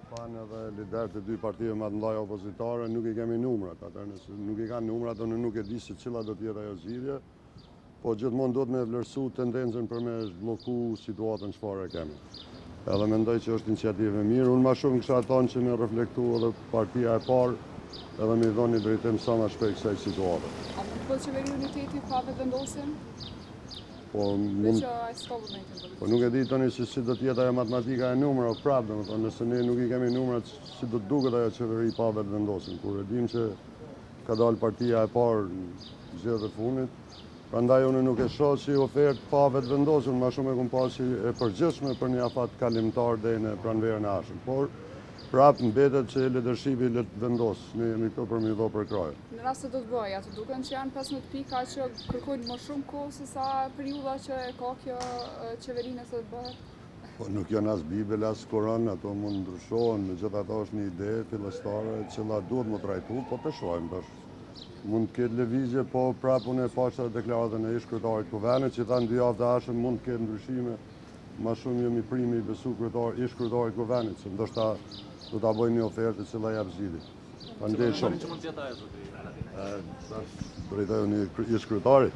Fanë edhe liderët e dy partive më të mëdha opozitare nuk i kemi numrat, atë nëse nuk i kanë numrat, unë nuk e di se cila do të jetë ajo zgjidhje, po gjithmonë duhet me vlerësu tendencën për me zhblloku situatën çfarë kemi. Edhe mendoj që është iniciativë e mirë, unë më shumë kisha thonë që me reflektu edhe partia e parë, edhe me dhoni drejtim sa më shpejt kësaj situate. A mund të bëhet qeveri uniteti pa vetëvendosjen? Po nuk e di tani se si do të jetë ajo matematika e numrave prapë, domethënë nëse ne nuk i kemi numrat, si do të duket ajo qeveri pa vetëvendosjen, kur e dim që ka dalë partia e parë në zgjedhjet e fundit. Prandaj unë nuk e shoh si ofertë pa vetëvendosjen, më shumë e kum pasi e përgjithshme për një afat kalimtar deri në pranverën e ardhshme. Por prapë mbetet që leadershipi le të vendosë, ne jemi këto për mi dho për krajë. Në rast se do të bëjë, ato duken që janë 15 pika që kërkojnë më shumë kohë se sa periudha që e ka kjo qeveri nëse të bëhet? Po nuk janë as Bibel, as Koran, ato mund ndryshohen, megjithatë është një ide fillestare që la duhet më trajtu, po të shohim tash. Mund të ketë lëvizje, po prapë unë e pasha deklaratën e ish-kryetarit Kuvendit, që thanë 2 javë të ardhshme mund të ketë ndryshime. Ma shumë jemi primi i besu ish-kryetarit Kuvendit, që ndoshta do ta bëjnë një ofertë që la jap zgjidhje. Faleminderit shumë. Që mund të jetë ajo zotëri? Drejtojë një ish-kryetarit.